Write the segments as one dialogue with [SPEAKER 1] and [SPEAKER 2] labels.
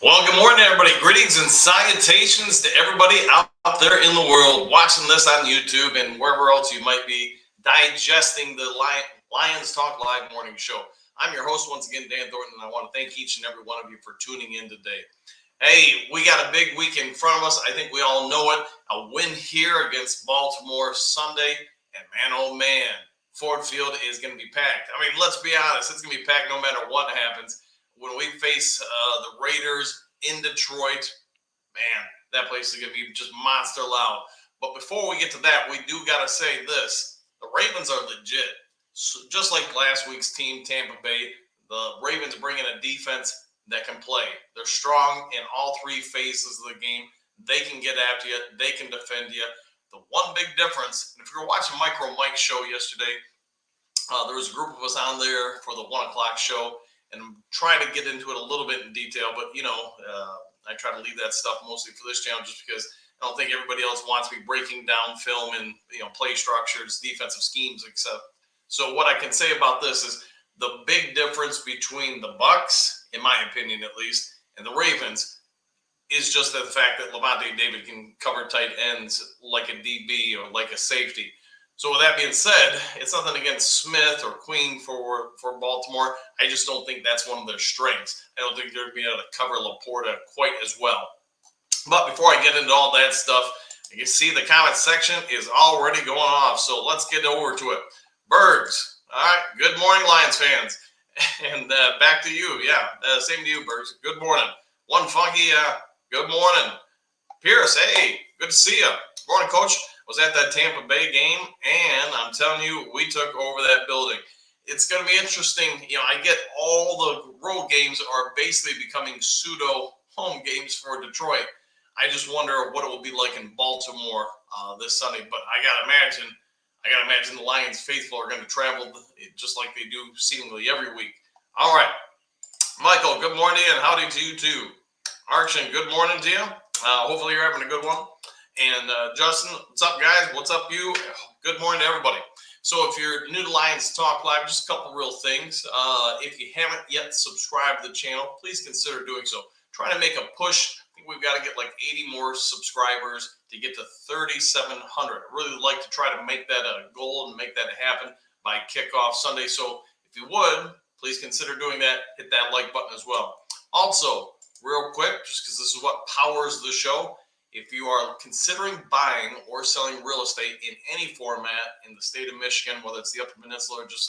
[SPEAKER 1] Well, good morning, everybody. Greetings and salutations to everybody out there in the world watching this on YouTube and wherever else you might be digesting the Lions Talk Live morning show. I'm your host once again, Dan Thornton, and I want to thank each and every one of you for tuning in today. Hey, we got a big week in front of us. I think we all know it. A win here against Baltimore Sunday, and man, oh man, Ford Field is going to be packed. I mean, let's be honest, it's going to be packed no matter what happens. When we face the Raiders in Detroit, man, that place is going to be just monster loud. But before we get to that, we do got to say this. The Ravens are legit. So just like last week's team, Tampa Bay, the Ravens bring in a defense that can play. They're strong in all three phases of the game. They can get after you. They can defend you. The one big difference, and if you were watching Micro Mike's show yesterday, there was a group of us on there for the 1 o'clock show, and I'm trying to get into it a little bit in detail, but I try to leave that stuff mostly for this channel just because I don't think everybody else wants me breaking down film and play structures, defensive schemes, etc. So what I can say about this is the big difference between the Bucks, in my opinion at least, and the Ravens is just the fact that Levante David can cover tight ends like a DB or like a safety. So with that being said, it's nothing against Smith or Queen for Baltimore. I just don't think that's one of their strengths. I don't think they're going to be able to cover Laporta quite as well. But before I get into all that stuff, you can see the comment section is already going off. So let's get over to it. Bergs, all right. Good morning, Lions fans. And back to you. Yeah, same to you, Bergs. Good morning. One Funky, good morning. Pierce, hey, good to see you. Morning, Coach. Was at that Tampa Bay game, and I'm telling you, we took over that building. It's going to be interesting. I get all the road games are basically becoming pseudo home games for Detroit. I just wonder what it will be like in Baltimore this Sunday. But I gotta imagine the Lions faithful are going to travel just like they do seemingly every week. All right, Michael, good morning, and howdy to you too. Archon, good morning to you. Hopefully you're having a good one. And Justin, what's up, guys? What's up, you? Good morning to everybody. So if you're new to Lions Talk Live, just a couple real things. If you haven't yet subscribed to the channel, please consider doing so. Trying to make a push. I think we've got to get like 80 more subscribers to get to 3,700. I really would like to try to make that a goal and make that happen by kickoff Sunday. So if you would, please consider doing that. Hit that like button as well. Also, real quick, just because this is what powers the show, if you are considering buying or selling real estate in any format in the state of Michigan, whether it's the Upper Peninsula or just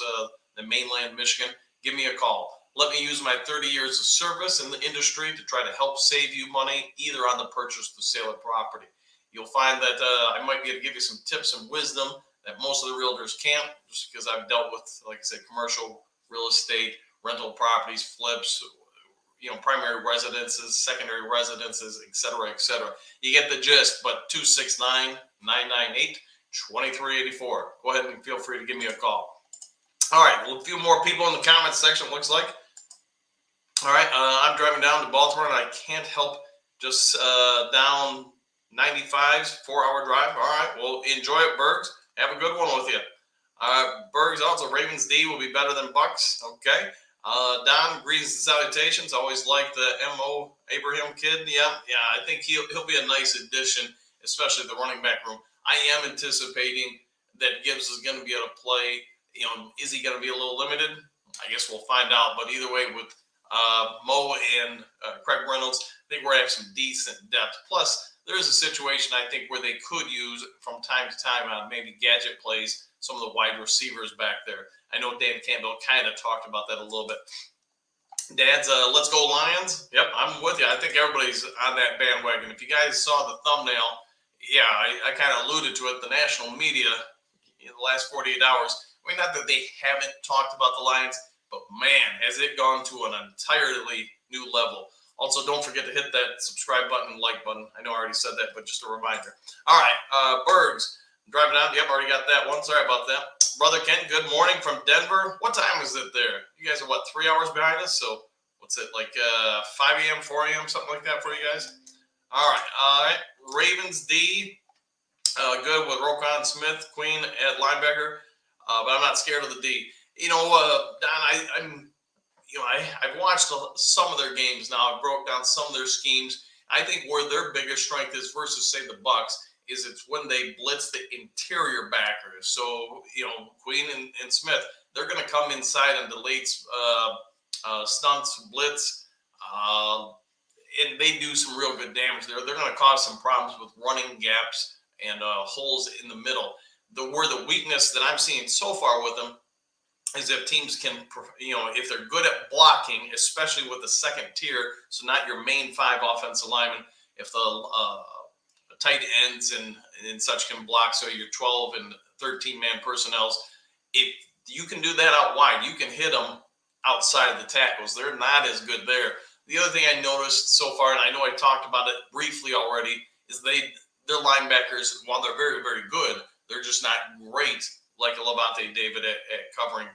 [SPEAKER 1] the mainland Michigan, give me a call. Let me use my 30 years of service in the industry to try to help save you money either on the purchase or the sale of property. You'll find that I might be able to give you some tips and wisdom that most of the realtors can't, just because I've dealt with, like I said, commercial real estate, rental properties, flips, primary residences, secondary residences, et cetera, et cetera. You get the gist, but 269-998-2384. Go ahead and feel free to give me a call. All right, well, a few more people in the comments section, looks like. All right, I'm driving down to Baltimore, and I can't help just down 95's 4-hour drive. All right, well, enjoy it, Bergs. Have a good one with you. Bergs, also, Ravens D will be better than Bucks. Okay. Don, greetings and salutations. Always like the M.O. Abraham kid. Yeah, I think he'll be a nice addition, especially the running back room. I am anticipating that Gibbs is going to be able to play. Is he going to be a little limited? I guess we'll find out. But either way, with Mo and Craig Reynolds, I think we're going to have some decent depth. Plus, there is a situation, I think, where they could use from time to time on maybe gadget plays some of the wide receivers back there. I know Dan Campbell kind of talked about that a little bit. Dad's Let's Go Lions. Yep, I'm with you. I think everybody's on that bandwagon. If you guys saw the thumbnail, yeah, I kind of alluded to it. The national media in the last 48 hours, I mean, not that they haven't talked about the Lions, but man, has it gone to an entirely new level. Also, don't forget to hit that subscribe button and like button. I know I already said that, but just a reminder. All right, Bergs. Driving out. Yep, already got that one. Sorry about that. Brother Ken, good morning from Denver. What time is it there? You guys are, 3 hours behind us? So what's it, like 5 a.m., 4 a.m., something like that for you guys? All right. Ravens D, good with Roquan Smith, Queen at linebacker, but I'm not scared of the D. Don, I'm I've watched some of their games now. I broke down some of their schemes. I think where their biggest strength is versus, say, the Bucks is it's when they blitz the interior backers. So, Queen and Smith, they're going to come inside on the late stunts, blitz, and they do some real good damage there. They're going to cause some problems with running gaps and holes in the middle. Where the weakness that I'm seeing so far with them is if teams can, if they're good at blocking, especially with the second tier, so not your main 5 offensive linemen, if the tight ends and such can block, so your 12 and 13-man personnel, if you can do that out wide, you can hit them outside of the tackles. They're not as good there. The other thing I noticed so far, and I know I talked about it briefly already, is their linebackers, while they're very, very good, they're just not great like a Levante David at covering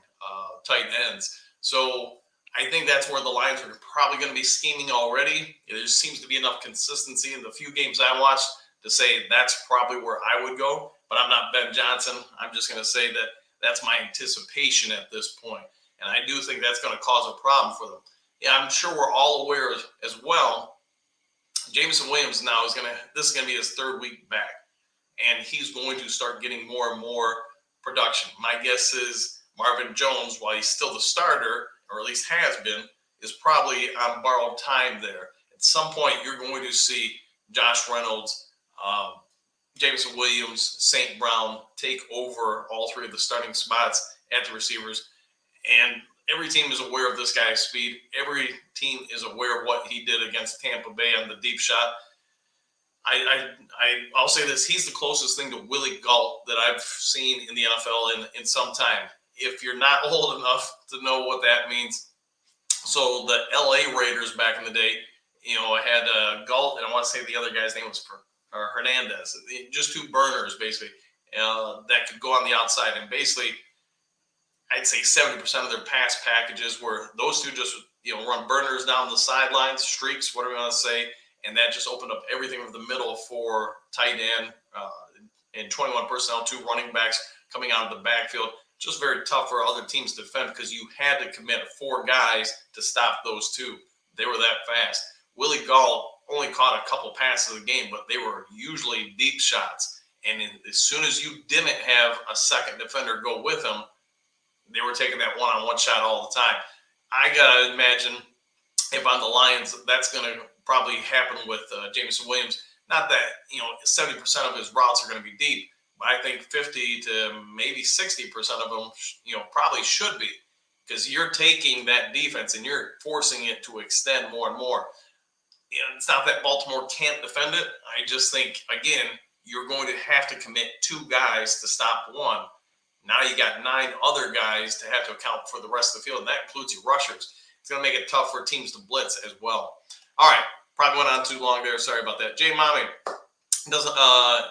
[SPEAKER 1] tight ends. So I think that's where the Lions are probably going to be scheming already. There seems to be enough consistency in the few games I watched to say that's probably where I would go. But I'm not Ben Johnson. I'm just going to say that that's my anticipation at this point. And I do think that's going to cause a problem for them. Yeah, I'm sure we're all aware as well. Jameson Williams now this is going to be his 3rd week back. And he's going to start getting more and more production. My guess is Marvin Jones, while he's still the starter, or at least has been, is probably on borrowed time there. At some point, you're going to see Josh Reynolds, Jameson Williams, St. Brown take over all 3 of the starting spots at the receivers. And every team is aware of this guy's speed. Every team is aware of what he did against Tampa Bay on the deep shot. I'll say this: he's the closest thing to Willie Gault that I've seen in the NFL in some time. If you're not old enough to know what that means, so the LA Raiders back in the day, had Gault, and I want to say the other guy's name was Hernandez. Just 2 burners basically that could go on the outside, and basically, I'd say 70% of their pass packages were those 2 just run burners down the sidelines, streaks, whatever you want to say. And that just opened up everything over the middle for tight end and 21 personnel, 2 running backs coming out of the backfield. Just very tough for other teams to defend because you had to commit 4 guys to stop those 2. They were that fast. Willie Gault only caught a couple passes a game, but they were usually deep shots. And as soon as you didn't have a second defender go with him, they were taking that one-on-one shot all the time. I got to imagine if on the Lions, that's going to probably happen with Jameson Williams. Not that, 70% of his routes are going to be deep, but I think 50 to maybe 60% of them, probably should be, because you're taking that defense and you're forcing it to extend more and more. It's not that Baltimore can't defend it. I just think, again, you're going to have to commit 2 guys to stop 1. Now you got 9 other guys to have to account for the rest of the field, and that includes your rushers. It's going to make it tough for teams to blitz as well. All right, probably went on too long there. Sorry about that. Jay Mommy,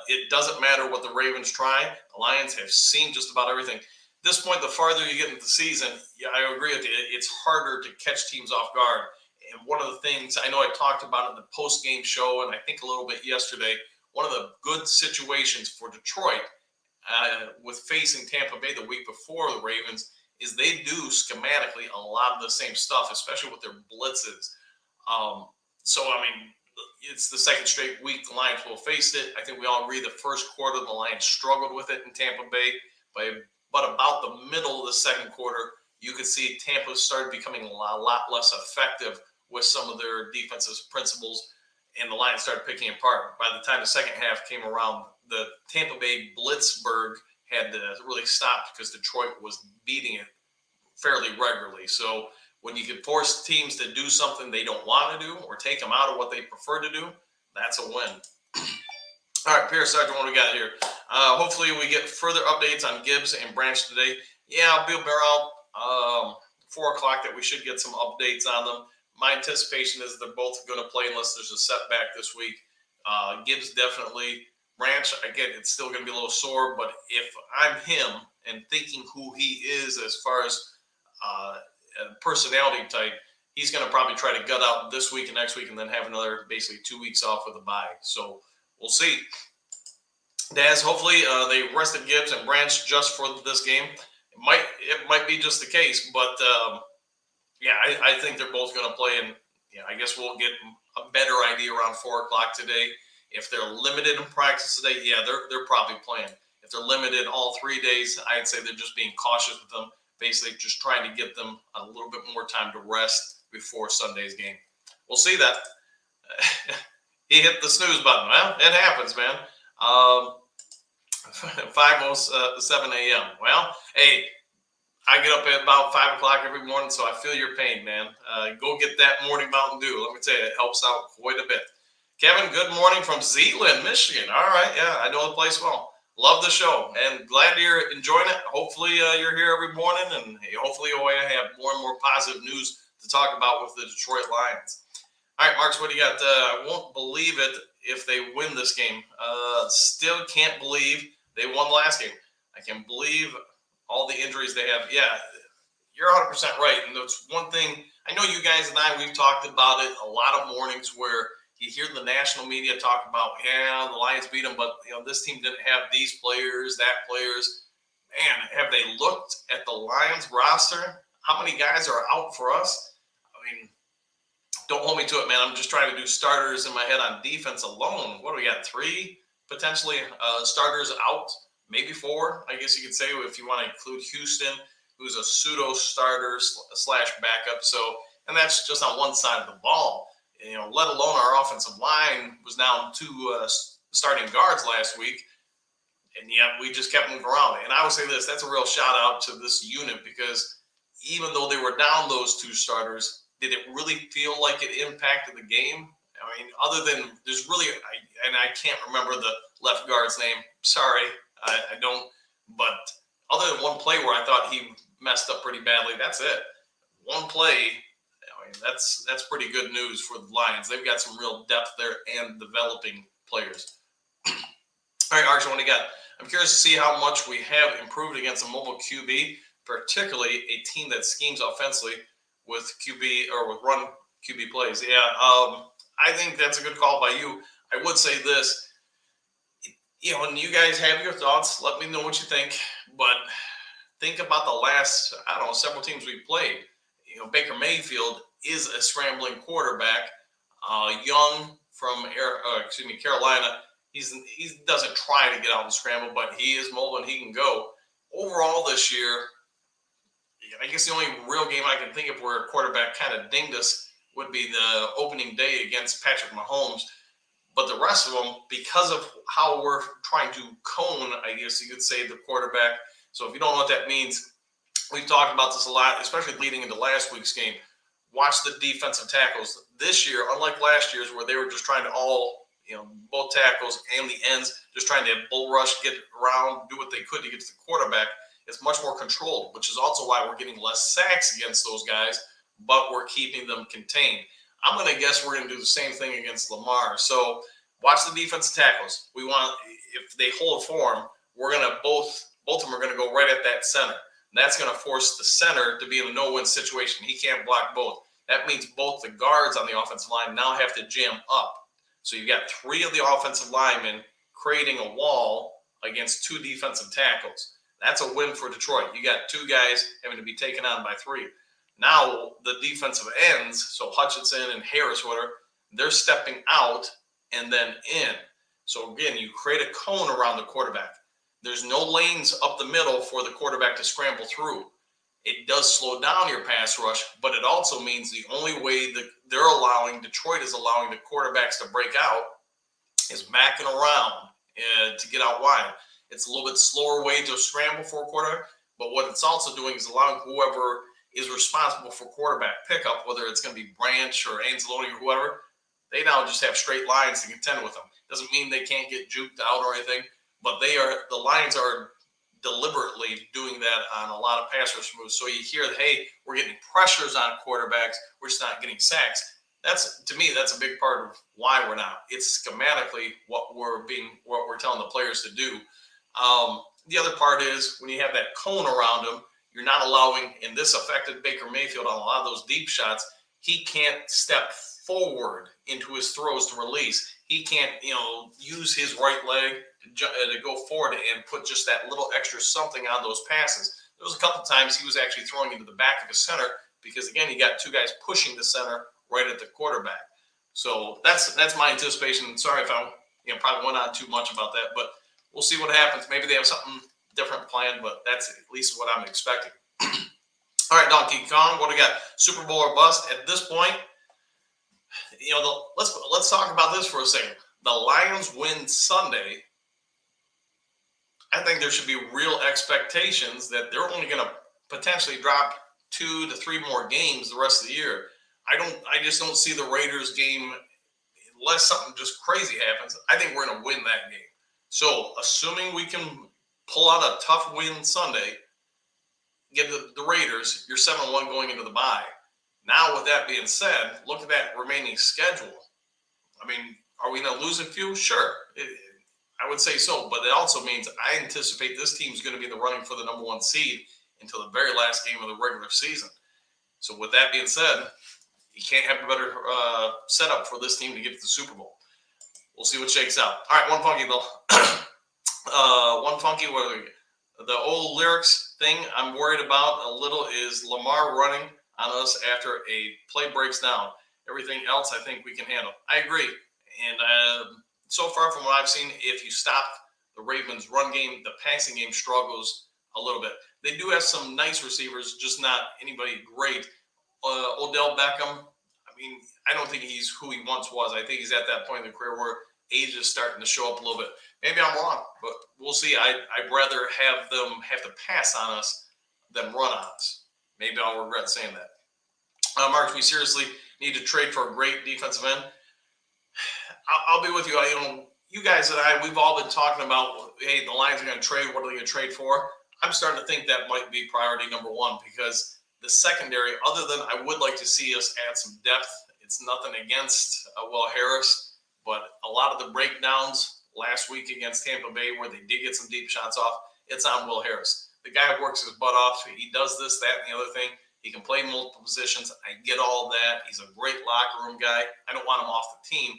[SPEAKER 1] it doesn't matter what the Ravens try. The Lions have seen just about everything. At this point, the farther you get into the season, yeah, I agree with you. It's harder to catch teams off guard. And one of the things I know I talked about in the post-game show, and I think a little bit yesterday, one of the good situations for Detroit with facing Tampa Bay the week before the Ravens is they do schematically a lot of the same stuff, especially with their blitzes. It's the second straight week the Lions will face it. I think we all agree the first quarter the Lions struggled with it in Tampa Bay, but about the middle of the second quarter, you could see Tampa started becoming a lot less effective with some of their defensive principles, and the Lions started picking apart. By the time the second half came around, the Tampa Bay Blitzburg had to really stop because Detroit was beating it fairly regularly. So when you can force teams to do something they don't want to do or take them out of what they prefer to do, that's a win. All right, Pierce Sergeant, what do we got here? Hopefully we get further updates on Gibbs and Branch today. Yeah, Bill Barrow, 4 o'clock that we should get some updates on them. My anticipation is they're both going to play unless there's a setback this week. Gibbs definitely. Branch, again, it's still going to be a little sore, but if I'm him and thinking who he is as far as personality type, he's going to probably try to gut out this week and next week and then have another basically 2 weeks off with a bye. So we'll see. Daz, hopefully they rested Gibbs and Branch just for this game. It might be just the case, but Yeah, I think they're both going to play, and I guess we'll get a better idea around 4 o'clock today. If they're limited in practice today, they're probably playing. If they're limited all 3 days, I'd say they're just being cautious with them, basically just trying to get them a little bit more time to rest before Sunday's game. We'll see that. He hit the snooze button. Well, it happens, man. 5:07 a.m. Well, hey, I get up at about 5 o'clock every morning, so I feel your pain, man. Go get that morning Mountain Dew. Let me tell you, it helps out quite a bit. Kevin, good morning from Zeeland, Michigan. All right, yeah, I know the place well. Love the show, and glad you're enjoying it. Hopefully, you're here every morning, and hopefully, I have more and more positive news to talk about with the Detroit Lions. All right, Marks, what do you got? I won't believe it if they win this game. Still can't believe they won the last game. I can't believe all the injuries they have. Yeah, you're 100% right. And that's one thing. I know you guys and I, we've talked about it a lot of mornings where you hear the national media talk about, the Lions beat them, but this team didn't have these players, that players. Man, have they looked at the Lions roster? How many guys are out for us? I mean, don't hold me to it, man. I'm just trying to do starters in my head on defense alone. What do we got? 3 potentially starters out, maybe 4, I guess you could say, if you want to include Houston, who's a pseudo starter / backup. So, and that's just on one side of the ball. Let alone our offensive line was down 2 starting guards last week, and yet we just kept moving around. And I would say this: that's a real shout out to this unit, because even though they were down those 2 starters, did it really feel like it impacted the game? I mean, other than there's really, I can't remember the left guard's name. Sorry, I don't. But other than one play where I thought he messed up pretty badly, that's it. One play. I mean, that's pretty good news for the Lions. They've got some real depth there and developing players. All right, Archie, what do you got? I'm curious to see how much we have improved against a mobile QB, particularly a team that schemes offensively with QB or with run QB plays. Yeah, I think that's a good call by you. I would say this, when you guys have your thoughts, let me know what you think. But think about the last, several teams we played. Baker Mayfield is a scrambling quarterback. Young from Carolina. He doesn't try to get out and scramble, but he is mobile and he can go. Overall this year, I guess the only real game I can think of where a quarterback kind of dinged us would be the opening day against Patrick Mahomes. But the rest of them, because of how we're trying to cone, I guess you could say, the quarterback. So if you don't know what that means, we've talked about this a lot, especially leading into last week's game. Watch the defensive tackles. This year, unlike last year's where they were just trying to both tackles and the ends, just trying to bull rush, get around, do what they could to get to the quarterback, it's much more controlled, which is also why we're getting less sacks against those guys, but we're keeping them contained. I'm going to guess we're going to do the same thing against Lamar. So watch the defensive tackles. We want, if they hold form, we're going to both of them are going to go right at that center. And that's going to force the center to be in a no-win situation. He can't block both. That means both the guards on the offensive line now have to jam up. So you've got 3 of the offensive linemen creating a wall against 2 defensive tackles. That's a win for Detroit. You got 2 guys having to be taken on by 3. Now the defensive ends, so Hutchinson and Harris, whatever, they're stepping out and then in. So again, you create a cone around the quarterback. There's no lanes up the middle for the quarterback to scramble through. It does slow down your pass rush, but it also means the only way that Detroit is allowing the quarterbacks to break out is backing around to get out wide. It's a little bit slower way to scramble for a quarterback, but what it's also doing is allowing whoever is responsible for quarterback pickup, whether it's going to be Branch or Anzalone or whoever, they now just have straight lines to contend with them. Doesn't mean they can't get juked out or anything, but the Lions are deliberately doing that on a lot of pass rush moves. So you hear that, hey, we're getting pressures on quarterbacks, we're just not getting sacks. To me, that's a big part of why we're not. It's schematically what we're telling the players to do. The other part is when you have that cone around them, you're not allowing, and this affected Baker Mayfield on a lot of those deep shots. He can't step forward into his throws to release. He can't, use his right leg to go forward and put just that little extra something on those passes. There was a couple times he was actually throwing into the back of his center because again, you got two guys pushing the center right at the quarterback. So that's my anticipation. Sorry if I probably went on too much about that, but we'll see what happens. Maybe they have something different planned, but that's at least what I'm expecting. All right, Donkey Kong, what do we got? Super Bowl or bust? At this point, let's talk about this for a second. The Lions win Sunday. I think there should be real expectations that they're only going to potentially drop 2 to 3 more games the rest of the year. I just don't see the Raiders game unless something just crazy happens. I think we're going to win that game. So assuming we can pull out a tough win Sunday, get the Raiders, you're 7-1 going into the bye. Now, with that being said, look at that remaining schedule. I mean, are we going to lose a few? Sure. I would say so, but it also means I anticipate this team is going to be in the running for the number 1 seed until the very last game of the regular season. So with that being said, you can't have a better setup for this team to get to the Super Bowl. We'll see what shakes out. All right, one funky though. One funky, the old lyrics thing I'm worried about a little is Lamar running on us after a play breaks down. Everything else I think we can handle. I agree. And so far from what I've seen, if you stop the Ravens' run game, the passing game struggles a little bit. They do have some nice receivers, just not anybody great. Odell Beckham, I mean, I don't think he's who he once was. I think he's at that point in the career where age is starting to show up a little bit. Maybe I'm wrong, but we'll see. I'd rather have them have to pass on us than run on us. Maybe I'll regret saying that. Mark, we seriously need to trade for a great defensive end. I'll be with you. You guys and I, we've all been talking about, hey, the Lions are going to trade. What are they going to trade for? I'm starting to think that might be priority number 1 because the secondary, other than I would like to see us add some depth, it's nothing against Will Harris, but a lot of the breakdowns last week against Tampa Bay where they did get some deep shots off, it's on Will Harris. The guy works his butt off. He does this, that, and the other thing. He can play multiple positions. I get all that. He's a great locker room guy. I don't want him off the team.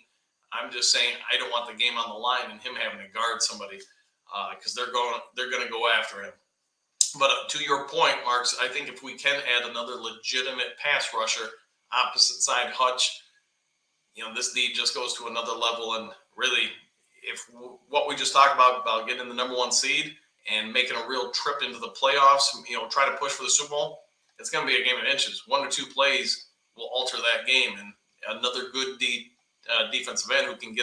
[SPEAKER 1] I'm just saying I don't want the game on the line and him having to guard somebody because they're going to go after him. But to your point, Marks, I think if we can add another legitimate pass rusher, opposite side Hutch, this D just goes to another level. And really, if what we just talked about getting the number 1 seed and making a real trip into the playoffs, try to push for the Super Bowl, it's going to be a game of inches. 1 or 2 plays will alter that game. And another good defensive end who can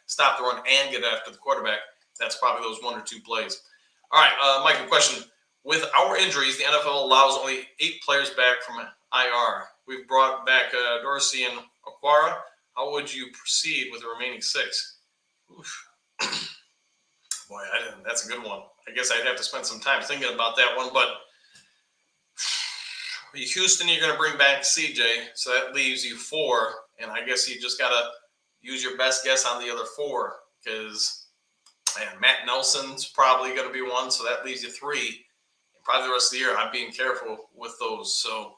[SPEAKER 1] stop the run and get after the quarterback, that's probably those 1 or 2 plays. All right, Mike, a question. With our injuries, the NFL allows only 8 players back from IR. We've brought back Dorsey and Aquara. How would you proceed with the remaining 6? Oof. Boy, that's a good one. I guess I'd have to spend some time thinking about that one. But Houston, you're going to bring back CJ, so that leaves you 4. And I guess you just got to use your best guess on the other 4 because Matt Nelson's probably going to be 1, so that leaves you 3. Probably the rest of the year, I'm being careful with those. So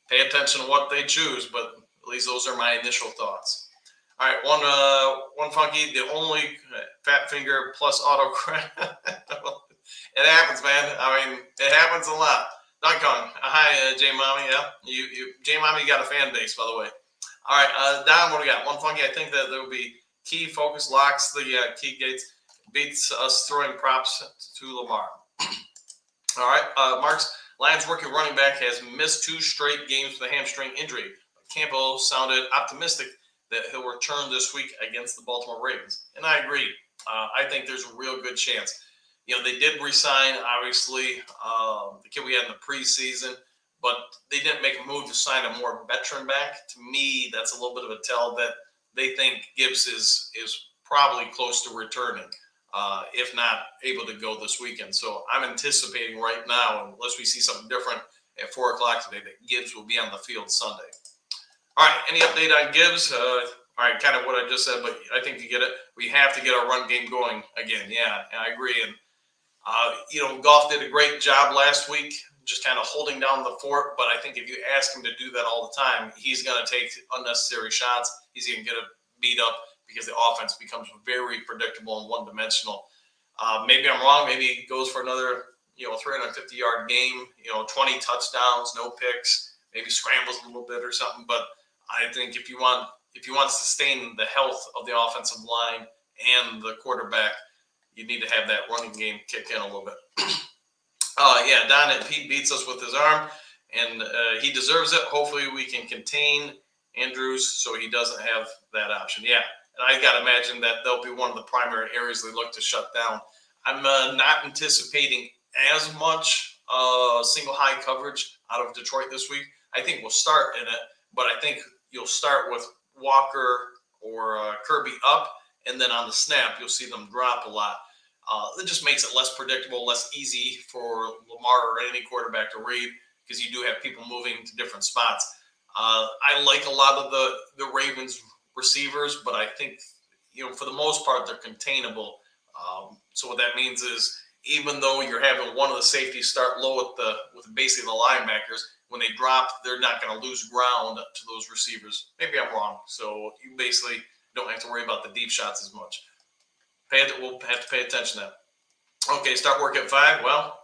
[SPEAKER 1] pay attention to what they choose, but at least those are my initial thoughts. All right, one funky, the only fat finger plus autocorrect. It happens, man. I mean, it happens a lot. Duncan, hi, J Mommy. Yeah, you J Mommy, got a fan base, by the way. All right, Don, what do we got? One funky, I think that there will be key focus locks the key gates, beats us throwing props to Lamar. All right, Mark's Lions rookie running back has missed 2 straight games with a hamstring injury. Campbell sounded optimistic that he'll return this week against the Baltimore Ravens, and I agree. I think there's a real good chance. They did re-sign, obviously, the kid we had in the preseason, but they didn't make a move to sign a more veteran back. To me, that's a little bit of a tell that they think Gibbs is probably close to returning. If not able to go this weekend. So I'm anticipating right now, unless we see something different at 4 o'clock today, that Gibbs will be on the field Sunday. All right, any update on Gibbs? All right, kind of what I just said, but I think you get it. We have to get our run game going again. Yeah, I agree. And, Goff did a great job last week, just kind of holding down the fort. But I think if you ask him to do that all the time, he's going to take unnecessary shots. He's going to get beat up, because the offense becomes very predictable and one-dimensional. Maybe I'm wrong. Maybe he goes for another, 350-yard game, 20 touchdowns, no picks, maybe scrambles a little bit or something. But I think if you want to sustain the health of the offensive line and the quarterback, you need to have that running game kick in a little bit. Don, he beats us with his arm, and he deserves it. Hopefully we can contain Andrews so he doesn't have that option. Yeah, and I got to imagine that they'll be one of the primary areas they look to shut down. I'm not anticipating as much single high coverage out of Detroit this week. I think we'll start in it, but I think you'll start with Walker or Kirby up, and then on the snap, you'll see them drop a lot. It just makes it less predictable, less easy for Lamar or any quarterback to read because you do have people moving to different spots. I like a lot of the Ravens receivers, but I think, for the most part, they're containable. So what that means is even though you're having one of the safeties start low with basically the linebackers, when they drop, they're not going to lose ground to those receivers. Maybe I'm wrong. So you basically don't have to worry about the deep shots as much. We'll have to pay attention to that. Okay, start work at 5. Well,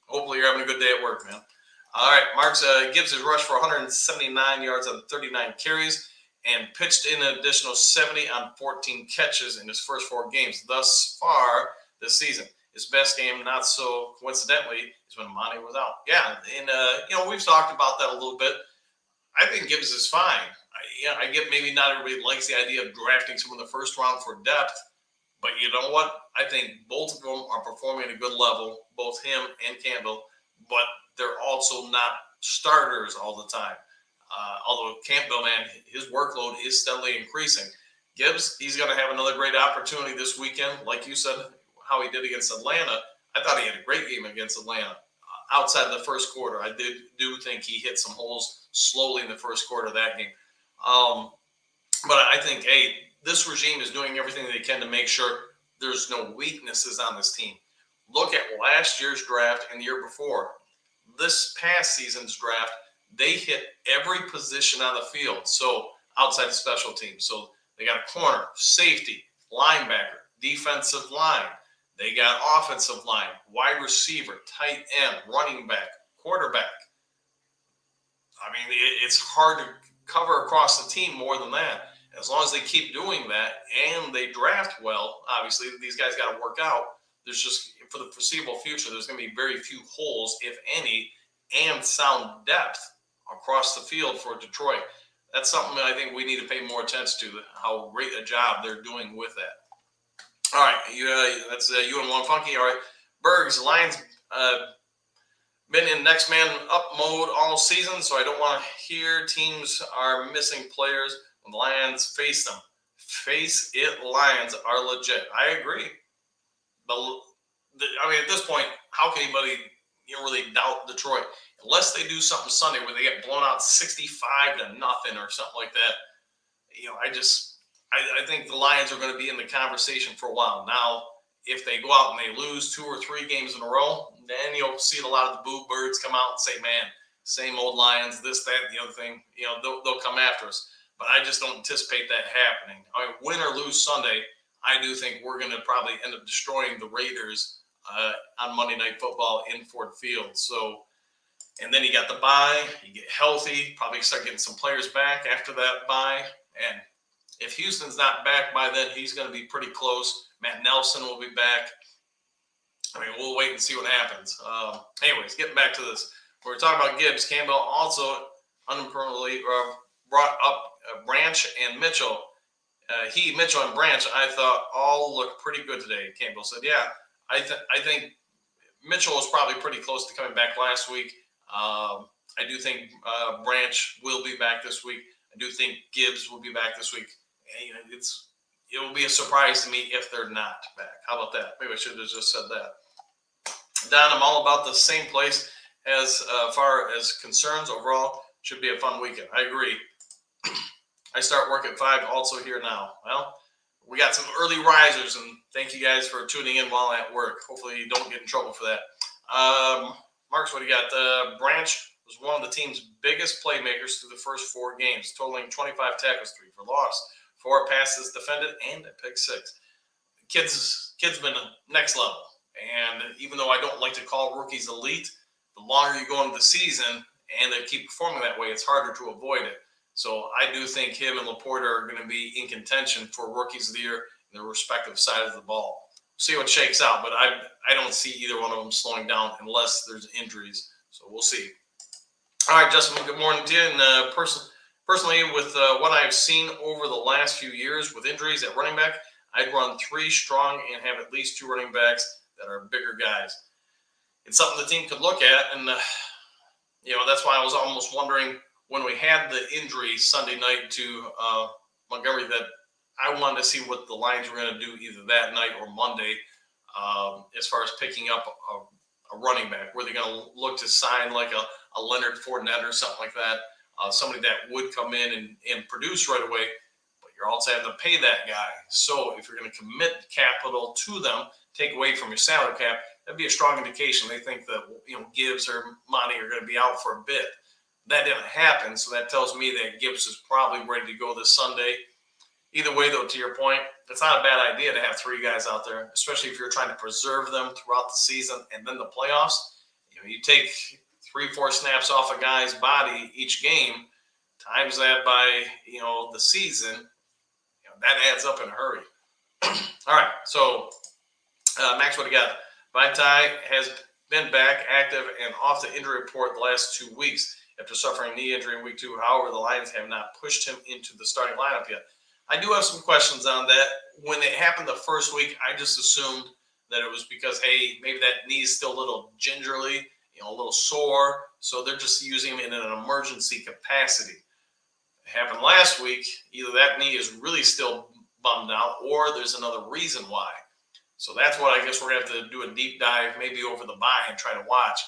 [SPEAKER 1] hopefully you're having a good day at work, man. All right, Marks Gibbs has rushed for 179 yards on 39 carries and pitched in an additional 70 on 14 catches in his first 4 games thus far this season. His best game, not so coincidentally, is when Monty was out. Yeah, and we've talked about that a little bit. I think Gibbs is fine. I get maybe not everybody likes the idea of drafting someone in the first round for depth, but you know what? I think both of them are performing at a good level, both him and Campbell, but they're also not starters all the time. Although Campbell, man, his workload is steadily increasing. Gibbs, he's going to have another great opportunity this weekend. Like you said, how he did against Atlanta, I thought he had a great game against Atlanta. Outside of the first quarter, I do think he hit some holes slowly in the first quarter of that game. But I think, hey, this regime is doing everything they can to make sure there's no weaknesses on this team. Look at last year's draft and the year before. This past season's draft, they hit every position on the field. So outside of special teams. So they got a corner, safety, linebacker, defensive line. They got offensive line, wide receiver, tight end, running back, quarterback. I mean, it's hard to cover across the team more than that. As long as they keep doing that and they draft well, obviously these guys got to work out. There's just, for the foreseeable future, there's going to be very few holes, if any, and sound depth across the field for Detroit. That's something that I think we need to pay more attention to, how great a job they're doing with that. All right, that's you and One Funky. All right, Bergs, Lions been in next man up mode all season, so I don't want to hear teams are missing players when the Lions face them. Face it, Lions are legit. I agree. At this point, how can anybody really doubt Detroit? Unless they do something Sunday where they get blown out 65-0 or something like that. I think the Lions are going to be in the conversation for a while. Now, if they go out and they lose 2 or 3 games in a row, then you'll see a lot of the boo birds come out and say, man, same old Lions, this, that, and the other thing. They'll come after us. But I just don't anticipate that happening. Win or lose Sunday, I do think we're going to probably end up destroying the Raiders on Monday Night Football in Ford Field. So, and then you got the bye, you get healthy, probably start getting some players back after that bye. And if Houston's not back by then, he's going to be pretty close. Matt Nelson will be back. We'll wait and see what happens. Anyways, getting back to this. We're talking about Gibbs. Campbell also unimportantly brought up Branch and Mitchell. Mitchell and Branch, I thought all looked pretty good today. Campbell said, yeah, I think Mitchell was probably pretty close to coming back last week. I do think Branch will be back this week. I do think Gibbs will be back this week. It will be a surprise to me if they're not back. How about that? Maybe I should have just said that. Don, I'm all about the same place as far as concerns. Overall, should be a fun weekend. I agree. I start work at 5, also here now. Well, we got some early risers, and thank you guys for tuning in while at work. Hopefully you don't get in trouble for that. Marks, what do you got? Branch was one of the team's biggest playmakers through the first 4 games, totaling 25 tackles, 3 for loss, 4 passes defended, and a pick 6. Kid's been next level. And even though I don't like to call rookies elite, the longer you go into the season and they keep performing that way, it's harder to avoid it. So I do think him and Laporta are going to be in contention for rookies of the year in their respective sides of the ball. See what shakes out, but I don't see either one of them slowing down unless there's injuries. So we'll see. All right, Justin, good morning to you. And personally, with what I've seen over the last few years with injuries at running back, I'd run 3 strong and have at least 2 running backs that are bigger guys. It's something the team could look at, and that's why I was almost wondering when we had the injury Sunday night to Montgomery that I wanted to see what the Lions were going to do either that night or Monday as far as picking up a running back. Were they going to look to sign like a Leonard Fournette or something like that, somebody that would come in and produce right away, but you're also having to pay that guy. So if you're going to commit capital to them, take away from your salary cap, that'd be a strong indication they think that Gibbs or Monty are going to be out for a bit. That didn't happen, so that tells me that Gibbs is probably ready to go this Sunday. Either way, though, to your point, it's not a bad idea to have 3 guys out there, especially if you're trying to preserve them throughout the season and then the playoffs. You take 3-4 snaps off a guy's body each game, times that by the season, that adds up in a hurry. All right, so Max, what do you got? Vitae has been back, active, and off the injury report the last 2 weeks after suffering knee injury in week 2. However, the Lions have not pushed him into the starting lineup yet. I do have some questions on that. When it happened the first week, I just assumed that it was because, hey, maybe that knee is still a little gingerly, a little sore, so they're just using him in an emergency capacity. It happened last week. Either that knee is really still bummed out or there's another reason why. So that's what I guess we're going to have to do a deep dive maybe over the bye and try to watch.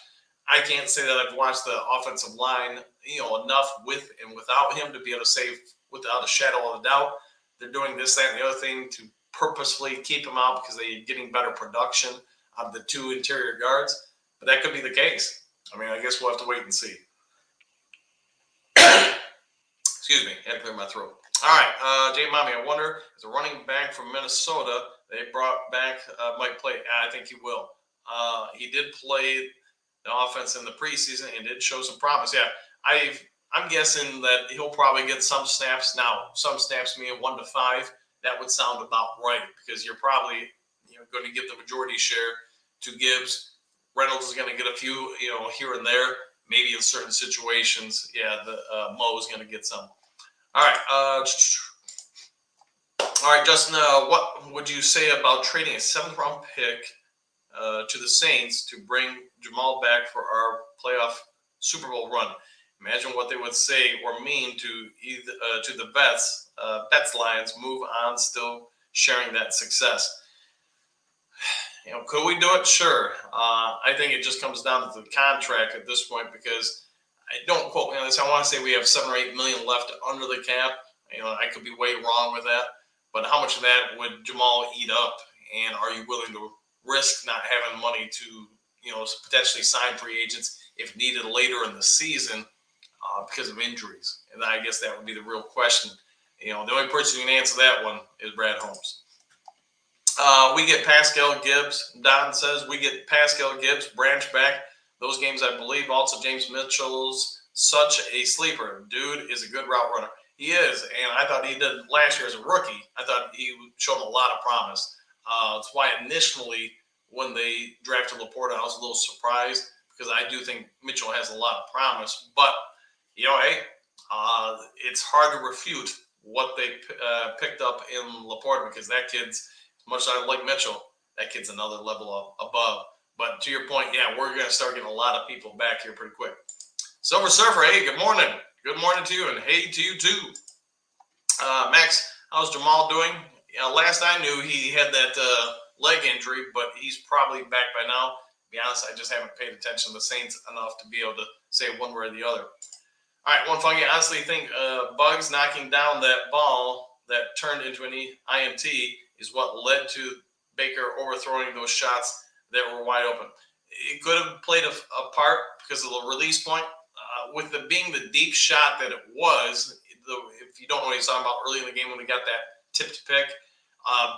[SPEAKER 1] I can't say that I've watched the offensive line, enough with and without him to be able to say without a shadow of a doubt they're doing this, that, and the other thing to purposefully keep him out because they're getting better production out of the 2 interior guards. But that could be the case. I mean, I guess we'll have to wait and see. Excuse me, had to clear my throat. All right, Jay Mommy, I wonder if the running back from Minnesota they brought back might play. I think he will. He did play the offense in the preseason and did show some promise. Yeah, I'm guessing that he'll probably get some snaps. Now, some snaps mean 1 to 5. That would sound about right because you're probably going to give the majority share to Gibbs. Reynolds is going to get a few, here and there. Maybe in certain situations, Mo is going to get some. All right. All right, Justin, what would you say about trading a 7th-round pick to the Saints to bring Jamo back for our playoff Super Bowl run? Imagine what they would say or mean to the Bets Lions move on, still sharing that success. Could we do it? Sure. I think it just comes down to the contract at this point because don't quote me on this. I want to say we have $7 or $8 million left under the cap. I could be way wrong with that. But how much of that would Jamal eat up? And are you willing to risk not having money to, potentially sign free agents if needed later in the season because of injuries? And I guess that would be the real question. The only person who can answer that one is Brad Holmes. We get Pascal Gibbs. Don says we get Pascal Gibbs, branch back. Those games, I believe. Also, James Mitchell's such a sleeper. Dude is a good route runner. He is, and I thought he did last year as a rookie. I thought he showed a lot of promise. That's why initially when they drafted Laporta, I was a little surprised because I do think Mitchell has a lot of promise. But, it's hard to refute what they picked up in Laporta because that kid's, as much as I like Mitchell, that kid's another level above. But to your point, we're going to start getting a lot of people back here pretty quick. Silver Surfer, hey, good morning. Good morning to you, and hey to you too. Max, how's Jamal doing? Last I knew, he had that leg injury, but he's probably back by now. To be honest, I just haven't paid attention to the Saints enough to be able to say one way or the other. All right, one funny, I honestly think Bugs knocking down that ball that turned into an INT is what led to Baker overthrowing those shots that were wide open. It could have played a part because of the release point. With it being the deep shot that it was, if you don't know what he's talking about early in the game when we got that tip to pick,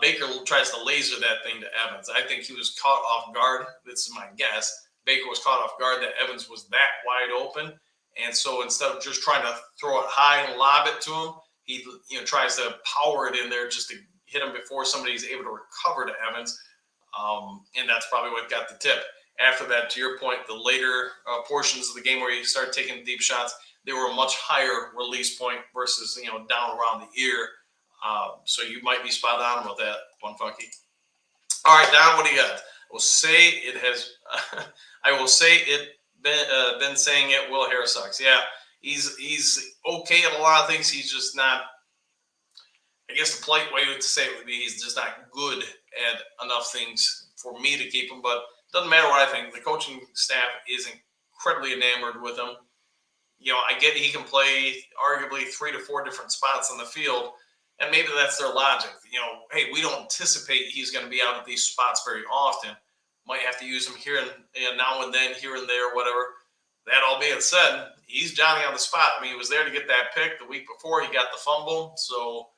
[SPEAKER 1] Baker tries to laser that thing to Evans. I think he was caught off guard. This is my guess. Baker was caught off guard that Evans was that wide open, And so instead of just trying to throw it high and lob it to him, he tries to power it in there just to hit him before somebody's able to recover to Evans. And that's probably what got the tip. After that, to your point, the later portions of the game where he started taking deep shots, they were a much higher release point versus, down around the ear. So you might be spot on with that one, Funky. All right, Don, what do you got? I will say it. Been saying it. Will Harris sucks. Yeah, he's okay at a lot of things. He's just not. I guess the polite way to say it would be he's just not good at enough things for me to keep him. But it doesn't matter what I think. The coaching staff is incredibly enamored with him. I get he can play arguably 3 to 4 different spots on the field, and maybe that's their logic. Hey, we don't anticipate he's going to be out at these spots very often. Might have to use him here and now and then, here and there, whatever. That all being said, he's Johnny on the spot. I mean, he was there to get that pick the week before. He got the fumble. So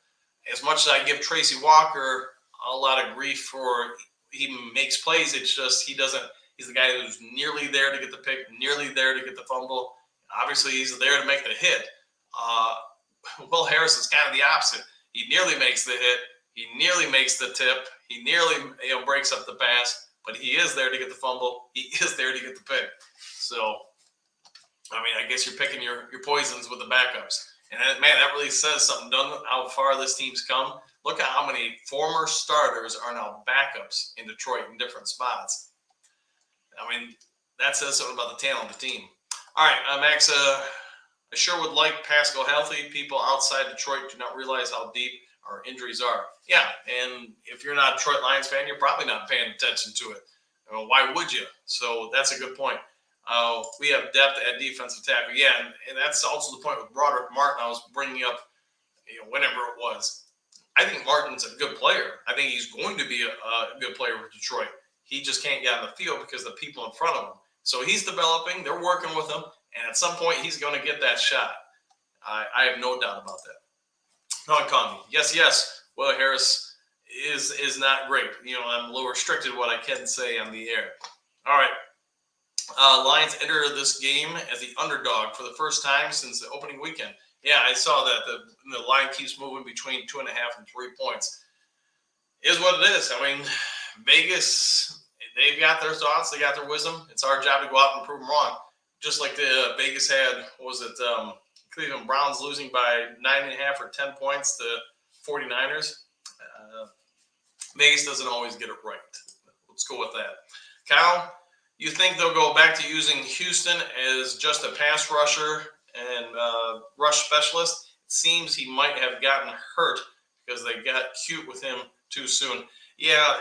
[SPEAKER 1] as much as I give Tracy Walker a lot of grief for he makes plays, it's just he's the guy who's nearly there to get the pick, nearly there to get the fumble. Obviously, he's there to make the hit. Will Harris is kind of the opposite. He nearly makes the hit. He nearly makes the tip. He nearly breaks up the pass, but he is there to get the fumble. He is there to get the pick. So, I mean, I guess you're picking your poisons with the backups. And, man, that really says something, doesn't it, how far this team's come? Look at how many former starters are now backups in Detroit in different spots. I mean, that says something about the talent of the team. All right, Max, I sure would like Pascal healthy. People outside Detroit do not realize how deep our injuries are. Yeah, and if you're not a Detroit Lions fan, you're probably not paying attention to it. Why would you? So that's a good point. We have depth at defensive tackle. Yeah, and that's also the point with Broderick Martin I was bringing up whenever it was. I think Martin's a good player. I think he's going to be a good player for Detroit. He just can't get on the field because the people in front of him. So he's developing. They're working with him. And at some point, he's going to get that shot. I have no doubt about that. No, Connie. Yes. Will Harris is not great. I'm a little restricted what I can say on the air. All right. Lions enter this game as the underdog for the first time since the opening weekend. Yeah, I saw that. The line keeps moving between 2.5 and 3 points. Is what it is. I mean, Vegas, they've got their thoughts. They got their wisdom. It's our job to go out and prove them wrong. Just like the Vegas had, Cleveland Browns losing by 9.5 or 10 points to 49ers. Vegas doesn't always get it right. Let's go with that. Kyle, you think they'll go back to using Houston as just a pass rusher and rush specialist? It seems he might have gotten hurt because they got cute with him too soon. Yeah,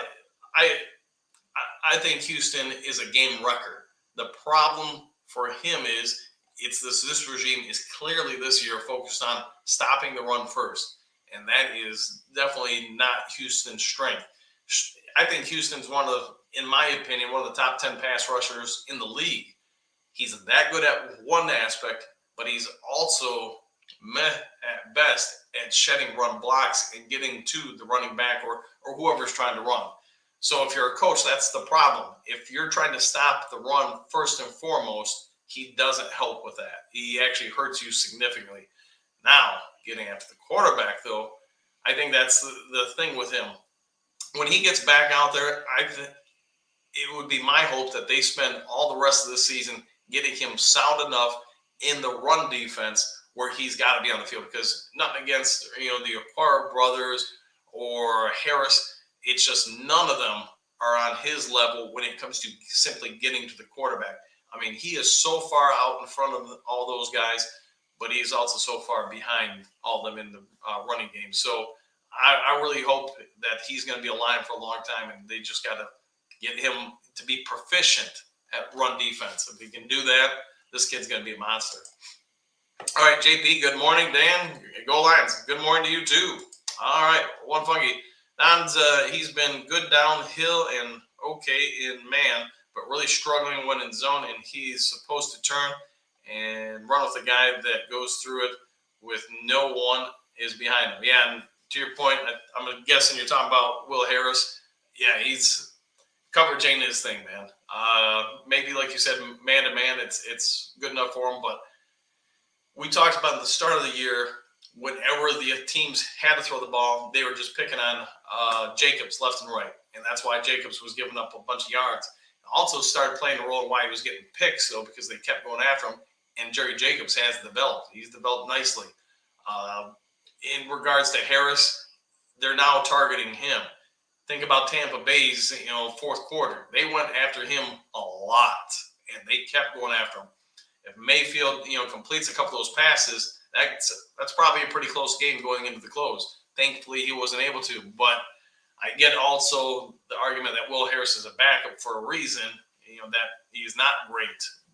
[SPEAKER 1] I think Houston is a game wrecker. The problem for him is this regime is clearly this year focused on stopping the run first. And that is definitely not Houston's strength. I think Houston's in my opinion, one of the top 10 pass rushers in the league. He's that good at one aspect, but he's also at best at shedding run blocks and getting to the running back or whoever's trying to run. So if you're a coach, that's the problem. If you're trying to stop the run first and foremost, he doesn't help with that. He actually hurts you significantly. Now, getting after the quarterback, though, I think that's the thing with him. When he gets back out there, it would be my hope that they spend all the rest of the season getting him sound enough in the run defense where he's got to be on the field. Because nothing against the Aquara brothers or Harris, it's just none of them are on his level when it comes to simply getting to the quarterback. I mean, he is so far out in front of all those guys, but he's also so far behind all of them in the running game. So I really hope that he's going to be a Lion for a long time, and they just got to get him to be proficient at run defense. If he can do that, this kid's going to be a monster. All right, JP, good morning. Dan, go Lions. Good morning to you, too. All right, one Funky. Don's, he's been good downhill and okay in man, but really struggling when in zone, and he's supposed to turn and run with a guy that goes through it with no one is behind him. Yeah, and to your point, I'm guessing you're talking about Will Harris. Yeah, he's coverage ain't his thing, man. Maybe like you said, man to man, it's good enough for him, but we talked about at the start of the year, whenever the teams had to throw the ball, they were just picking on Jacobs left and right. And that's why Jacobs was giving up a bunch of yards. Also started playing a role in why he was getting picks, though, because they kept going after him. And Jerry Jacobs has developed. He's developed nicely. In regards to Harris, they're now targeting him. Think about Tampa Bay's, fourth quarter. They went after him a lot, and they kept going after him. If Mayfield, completes a couple of those passes, that's probably a pretty close game going into the close. Thankfully, he wasn't able to. But I get also the argument that Will Harris is a backup for a reason, that he's not great.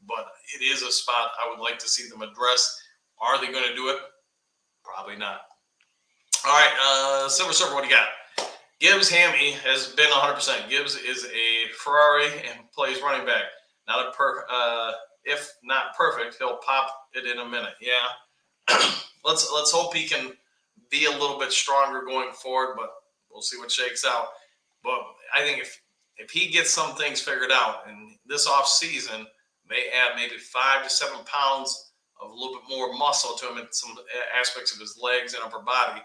[SPEAKER 1] But it is a spot I would like to see them address. Are they going to do it? Probably not. All right, Silver Surfer, what do you got? Gibbs' hammy has been 100%. Gibbs is a Ferrari and plays running back. If not perfect, he'll pop it in a minute. Yeah, let's hope he can be a little bit stronger going forward, but we'll see what shakes out. But I think if he gets some things figured out, and this off season may add maybe 5 to 7 pounds of a little bit more muscle to him in some aspects of his legs and upper body,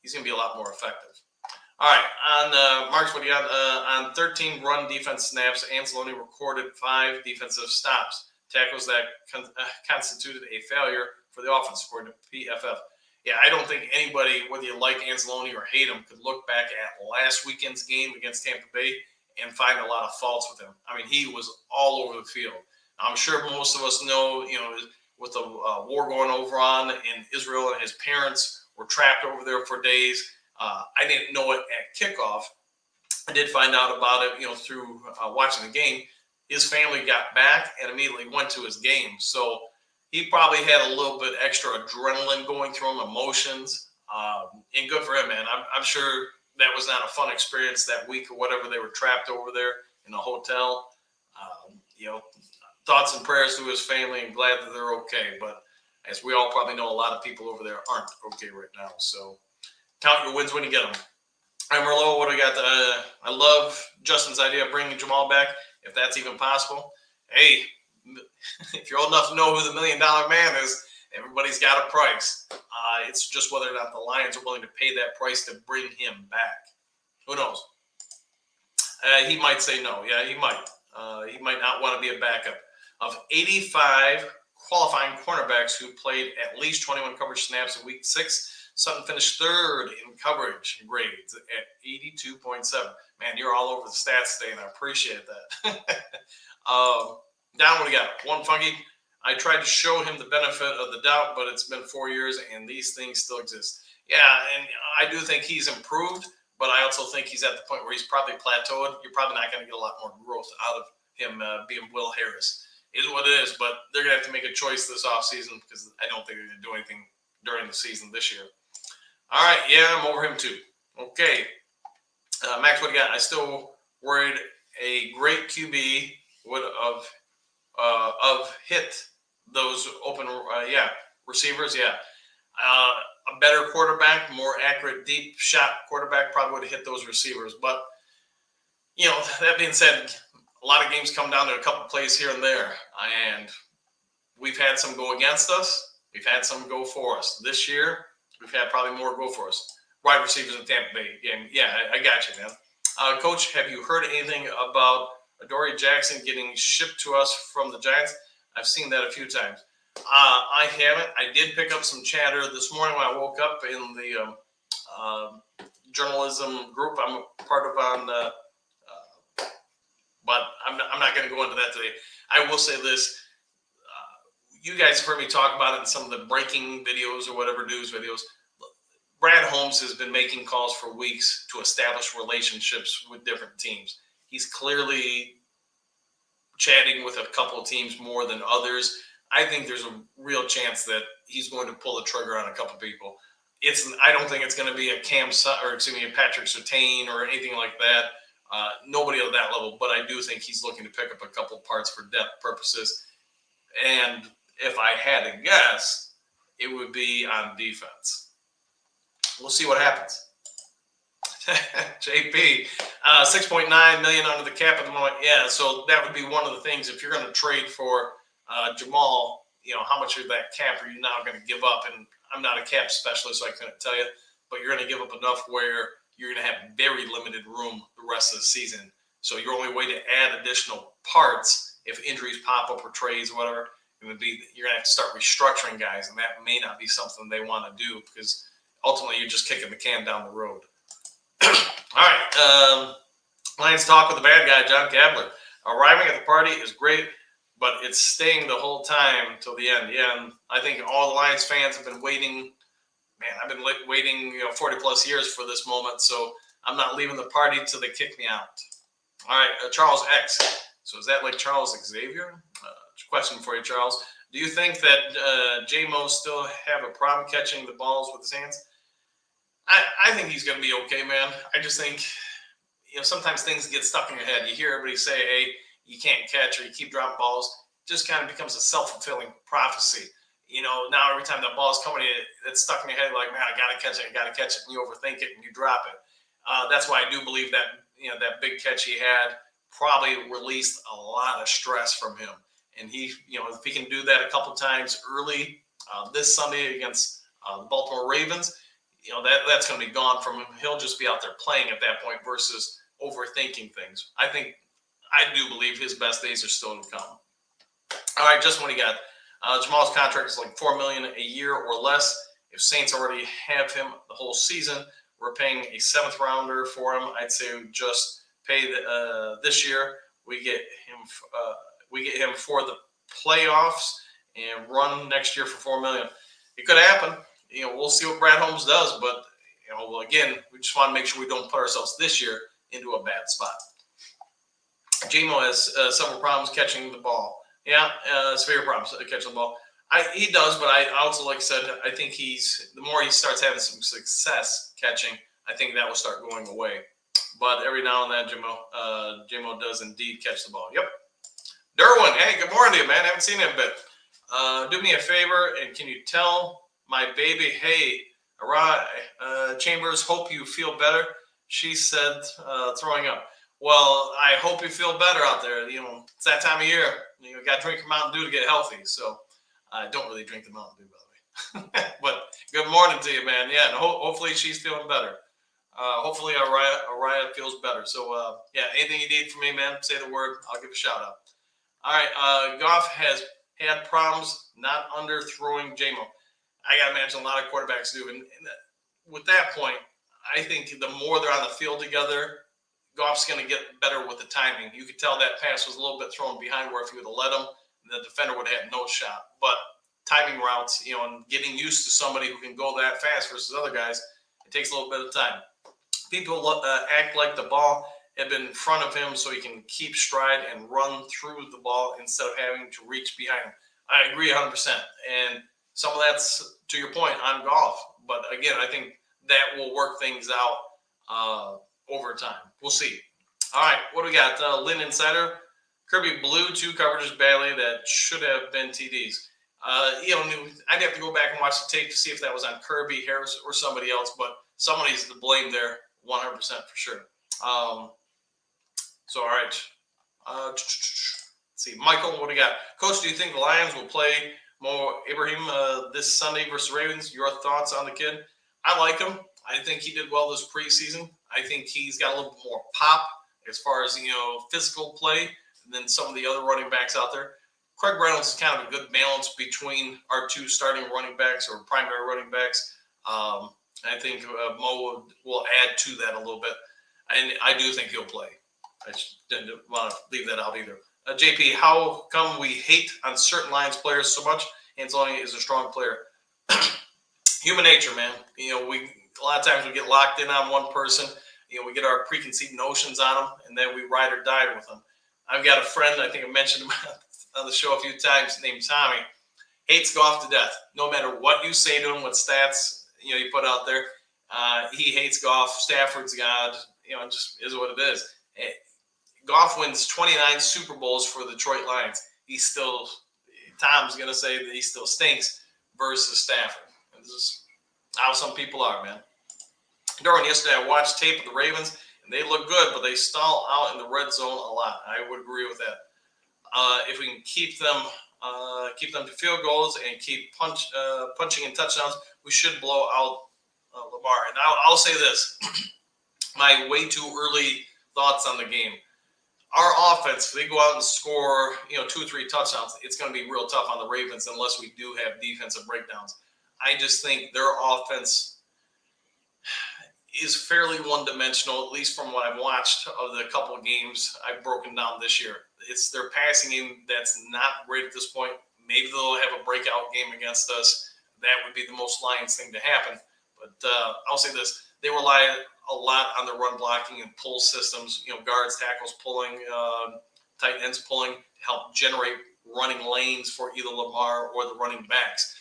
[SPEAKER 1] he's going to be a lot more effective. All right, on Marks, what do you got? On 13 run defense snaps, Anzalone recorded 5 defensive stops. Tackles that constituted a failure for the offense, according to PFF. Yeah, I don't think anybody, whether you like Anzalone or hate him, could look back at last weekend's game against Tampa Bay and find a lot of faults with him. I mean, he was all over the field. I'm sure most of us know, with the war going over on in Israel, and his parents were trapped over there for days. I didn't know it at kickoff. I did find out about it, through watching the game. His family got back and immediately went to his game. So he probably had a little bit extra adrenaline going through him, emotions. And good for him, man. I'm sure that was not a fun experience that week or whatever they were trapped over there in a hotel. Thoughts and prayers to his family, and glad that they're okay. But as we all probably know, a lot of people over there aren't okay right now. So count your wins when you get them. All right, Merlot, what do we got? I love Justin's idea of bringing Jamo back, if that's even possible. Hey, if you're old enough to know who the $1 Million Man is, everybody's got a price. It's just whether or not the Lions are willing to pay that price to bring him back. Who knows? He might say no. Yeah, he might. He might not want to be a backup. Of 85 qualifying cornerbacks who played at least 21 coverage snaps in Week 6, Sutton finished third in coverage grades at 82.7. Man, you're all over the stats today, and I appreciate that. Down, what do you got? One Funky. I tried to show him the benefit of the doubt, but it's been 4 years, and these things still exist. Yeah, and I do think he's improved, but I also think he's at the point where he's probably plateaued. You're probably not going to get a lot more growth out of him being Will Harris. It is what it is, but they're going to have to make a choice this offseason, because I don't think they're going to do anything during the season this year. All right, yeah, I'm over him too. Okay. Max, what do you got? I still worried a great QB would have hit those open, receivers. Yeah. A better quarterback, more accurate, deep shot quarterback probably would have hit those receivers. But, that being said, a lot of games come down to a couple plays here and there. And we've had some go against us. We've had some go for us. This year, we've had probably more go for us. Wide receivers in Tampa Bay game. Yeah, I got you, man. Coach, have you heard anything about Adoree Jackson getting shipped to us from the Giants? I've seen that a few times. I haven't. I did pick up some chatter this morning when I woke up in the journalism group I'm part of but I'm not going to go into that today. I will say this. You guys have heard me talk about it in some of the breaking videos or whatever, news videos. Brad Holmes has been making calls for weeks to establish relationships with different teams. He's clearly chatting with a couple of teams more than others. I think there's a real chance that he's going to pull the trigger on a couple of people. I don't think it's going to be a Patrick Surtain or anything like that. Nobody at that level, but I do think he's looking to pick up a couple parts for depth purposes. And if I had to guess, it would be on defense. We'll see what happens. JP, $6.9 million under the cap at the moment. Yeah, so that would be one of the things. If you're going to trade for Jamo, how much of that cap are you now going to give up? And I'm not a cap specialist, so I couldn't tell you, but you're going to give up enough where you're going to have very limited room the rest of the season. So your only way to add additional parts, if injuries pop up or trades or whatever, it would be you're going to have to start restructuring guys, and that may not be something they want to do because ultimately you're just kicking the can down the road. All right, Lions talk with the bad guy, John Gabler. Arriving at the party is great, but it's staying the whole time till the end. Yeah, and I think all the Lions fans have been waiting. Man, I've been waiting 40 plus years for this moment, so I'm not leaving the party till they kick me out. All right, Charles X. So is that like Charles Xavier? Question for you, Charles. Do you think that Jamo still have a problem catching the balls with his hands? I think he's going to be okay, man. I just think, sometimes things get stuck in your head. You hear everybody say, hey, you can't catch or you keep dropping balls. It just kind of becomes a self-fulfilling prophecy. Now every time that ball is coming, it's stuck in your head like, man, I got to catch it, and you overthink it and you drop it. That's why I do believe that, that big catch he had probably released a lot of stress from him. And he, if he can do that a couple times early this Sunday against the Baltimore Ravens, that's going to be gone from him. He'll just be out there playing at that point versus overthinking things. I do believe his best days are still to come. All right, just what he got. Jamal's contract is like $4 million a year or less. If Saints already have him the whole season, we're paying a 7th rounder for him. I'd say we just pay this year. We get him for the playoffs and run next year for $4 million. It could happen. We'll see what Brad Holmes does, but again, we just want to make sure we don't put ourselves this year into a bad spot. Jamo has several problems catching the ball. Yeah, severe problems catching the ball. He does, but I also, like I said, I think the more he starts having some success catching, I think that will start going away. But every now and then, Jamo does indeed catch the ball. Yep. Derwin, hey, good morning to you, man. I haven't seen you in a bit. Do me a favor, and can you tell my baby, hey, Chambers, hope you feel better. She said, throwing up. Well, I hope you feel better out there. It's that time of year. You got to drink your Mountain Dew to get healthy. So I don't really drink the Mountain Dew, by the way. But good morning to you, man. Yeah, and hopefully she's feeling better. Hopefully Araya feels better. So, yeah, anything you need from me, man, say the word. I'll give a shout out. All right, Goff has had problems not underthrowing Jamo. I got to imagine a lot of quarterbacks do. And with that point, I think the more they're on the field together, Goff's going to get better with the timing. You could tell that pass was a little bit thrown behind where if you would have let him, the defender would have had no shot. But timing routes, and getting used to somebody who can go that fast versus other guys, it takes a little bit of time. People act like the ball had been in front of him so he can keep stride and run through the ball instead of having to reach behind him. I agree 100%. And some of that's, to your point, on Goff. But again, I think that will work things out over time. We'll see. All right, what do we got? Lynn Insider. Kirby blew 2 coverages badly that should have been TDs. I'd have to go back and watch the tape to see if that was on Kirby, Harris, or somebody else, but somebody's to blame there 100% for sure. So, all right. Let's see. Michael, what do you got? Coach, do you think the Lions will play Mo Ibrahim this Sunday versus Ravens? Your thoughts on the kid? I like him. I think he did well this preseason. I think he's got a little bit more pop as far as, physical play than some of the other running backs out there. Craig Reynolds is kind of a good balance between our 2 starting running backs or primary running backs. I think Mo will add to that a little bit. And I do think he'll play. I didn't want to leave that out either. JP, how come we hate on certain Lions players so much? Anzalone is a strong player. Human nature, man. A lot of times we get locked in on one person. We get our preconceived notions on them, and then we ride or die with them. I've got a friend, I think I mentioned him on the show a few times, named Tommy. Hates Goff to death. No matter what you say to him, what stats you put out there, he hates Goff. Stafford's God. It just is what it is. Goff wins 29 Super Bowls for the Detroit Lions. Tom's going to say that he still stinks versus Stafford. This is how some people are, man. During yesterday, I watched tape of the Ravens, and they look good, but they stall out in the red zone a lot. I would agree with that. If we can keep them keep them to field goals, and keep punching in touchdowns, we should blow out Lamar. And I'll say this, my way too early thoughts on the game. Our offense, if they go out and score, 2 or 3 touchdowns, it's going to be real tough on the Ravens unless we do have defensive breakdowns. I just think their offense is fairly one-dimensional, at least from what I've watched of the couple of games I've broken down this year. It's their passing game that's not great at this point. Maybe they'll have a breakout game against us. That would be the most Lions thing to happen. But I'll say this. They rely a lot on the run blocking and pull systems, guards, tackles pulling, tight ends pulling to help generate running lanes for either Lamar or the running backs.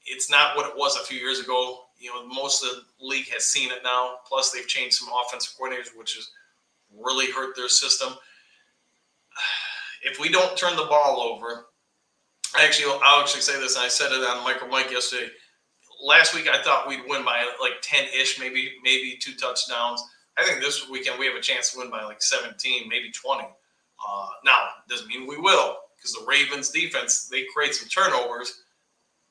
[SPEAKER 1] It's not what it was a few years ago. Most of the league has seen it now. Plus, they've changed some offensive coordinators, which has really hurt their system. If we don't turn the ball over, I'll actually say this, and I said it on Micro Mike yesterday. Last week, I thought we'd win by like 10-ish, maybe 2 touchdowns. I think this weekend we have a chance to win by like 17, maybe 20. Now, doesn't mean we will, because the Ravens defense, they create some turnovers.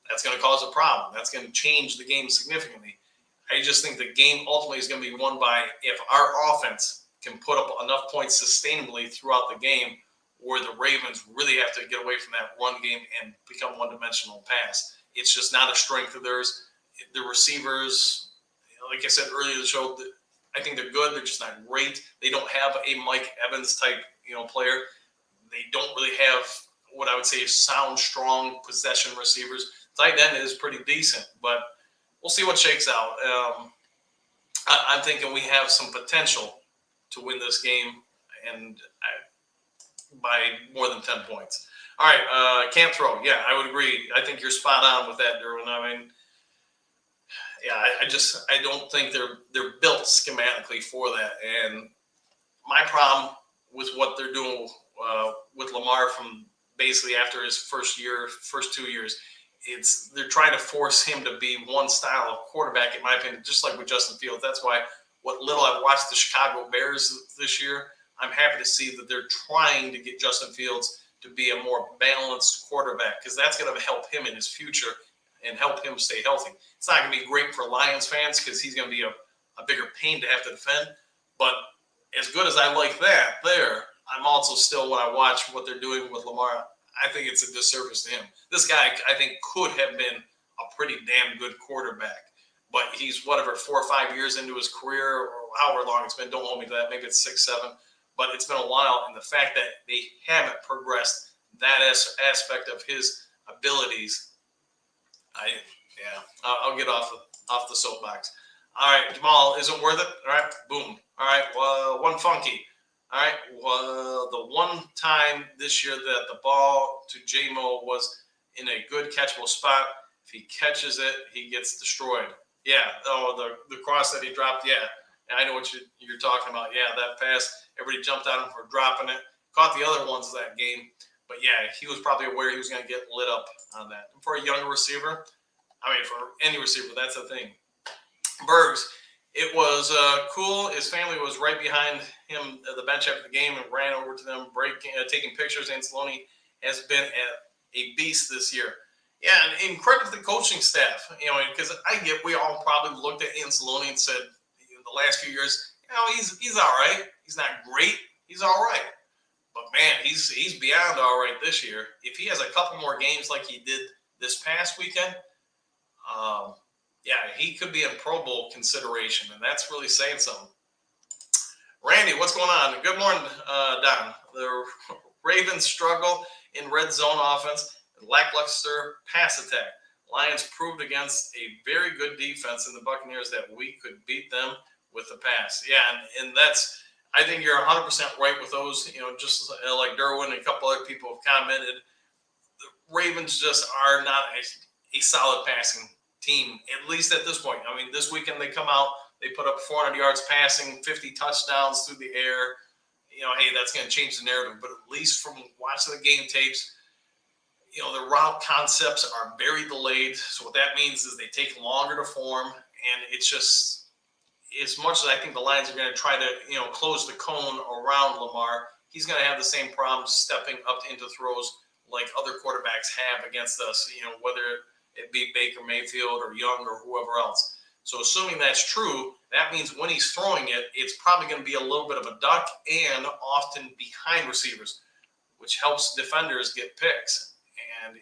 [SPEAKER 1] That's going to cause a problem. That's going to change the game significantly. I just think the game ultimately is going to be won by if our offense can put up enough points sustainably throughout the game, where the Ravens really have to get away from that run game and become one-dimensional pass. It's just not a strength of theirs. The receivers, like I said earlier in the show, I think they're good. They're just not great. They don't have a Mike Evans type, player. They don't really have what I would say sound, strong possession receivers. Tight end is pretty decent, but we'll see what shakes out. I'm thinking we have some potential to win this game, and by more than 10 points. All right, can't throw. Yeah, I would agree. I think you're spot on with that, Derwin. I mean, yeah, I don't think they're built schematically for that. And my problem with what they're doing with Lamar from basically after his first 2 years, they're trying to force him to be one style of quarterback, in my opinion, just like with Justin Fields. That's why what little I've watched the Chicago Bears this year, I'm happy to see that they're trying to get Justin Fields to be a more balanced quarterback, because that's going to help him in his future and help him stay healthy. It's not going to be great for Lions fans because he's going to be a bigger pain to have to defend. But as good as I like that there, I'm also still, when I watch what they're doing with Lamar, I think it's a disservice to him. This guy, I think, could have been a pretty damn good quarterback. But he's, 4 or 5 years into his career, or however long it's been. Don't hold me to that. Maybe it's 6, 7. But it's been a while. And the fact that they haven't progressed that aspect of his abilities, I'll get off the soapbox. All right, Jamal, isn't worth it? All right, boom. All right, well, one funky. All right, well, the one time this year that the ball to Jamo was in a good catchable spot, if he catches it, he gets destroyed. Yeah, the cross that he dropped, yeah. I know what you're talking about. Yeah, that pass, everybody jumped on him for dropping it. Caught the other ones that game. But, yeah, he was probably aware he was going to get lit up on that. And for a younger receiver, for any receiver, that's the thing. Bergs, it was cool. His family was right behind him at the bench after the game and ran over to them, taking pictures. Anzalone has been a beast this year. Yeah, and credit to the coaching staff, because we all probably looked at Anzalone and said, the last few years, he's all right. He's not great. He's all right. But, man, he's beyond all right this year. If he has a couple more games like he did this past weekend, he could be in Pro Bowl consideration, and that's really saying something. Randy, what's going on? Good morning, Don. The Ravens struggle in red zone offense and lackluster pass attack. Lions proved against a very good defense in the Buccaneers that we could beat them with the pass. Yeah, and that's – I think you're 100% right with those. Just like Derwin and a couple other people have commented, the Ravens just are not a solid passing team, at least at this point. This weekend they come out, they put up 400 yards passing, 50 touchdowns through the air. That's going to change the narrative. But at least from watching the game tapes, the route concepts are very delayed. So what that means is they take longer to form, and it's just – as much as I think the Lions are going to try to, close the cone around Lamar, he's going to have the same problems stepping up into throws like other quarterbacks have against us, whether it be Baker Mayfield or Young or whoever else. So assuming that's true, that means when he's throwing it, it's probably going to be a little bit of a duck and often behind receivers, which helps defenders get picks. And,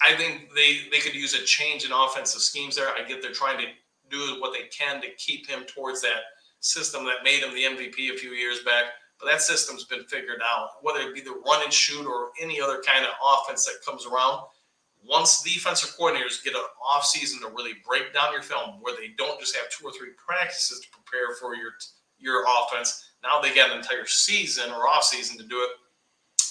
[SPEAKER 1] I think they could use a change in offensive schemes there. I get they're trying to do what they can to keep him towards that system that made him the MVP a few years back. But that system's been figured out, whether it be the run and shoot or any other kind of offense that comes around. Once defensive coordinators get an off season to really break down your film, where they don't just have 2 or 3 practices to prepare for your offense, now they got an entire season or off season to do it.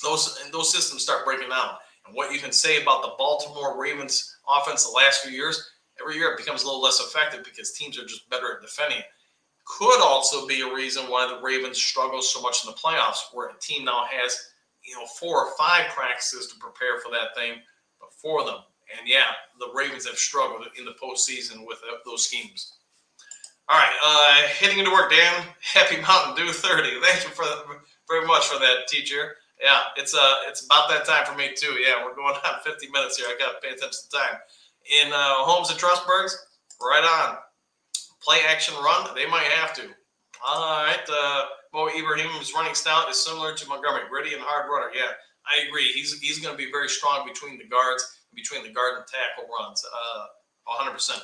[SPEAKER 1] Those systems start breaking down. And what you can say about the Baltimore Ravens offense the last few years, every year it becomes a little less effective because teams are just better at defending it. Could also be a reason why the Ravens struggle so much in the playoffs, where a team now has 4 or 5 practices to prepare for that thing before them. And the Ravens have struggled in the postseason with those schemes. All right, heading into work, Dan. Happy Mountain Dew 30. Thank you very much for that, teacher. Yeah, it's about that time for me too. Yeah, we're going on 50 minutes here. I got to pay attention to time. In Holmes and Trustbergs, right on. Play action run, they might have to. All right, Mo Ibrahim's running style is similar to Montgomery, gritty and hard runner. Yeah, I agree. He's going to be very strong between the guards, between the guard and tackle runs. 100%.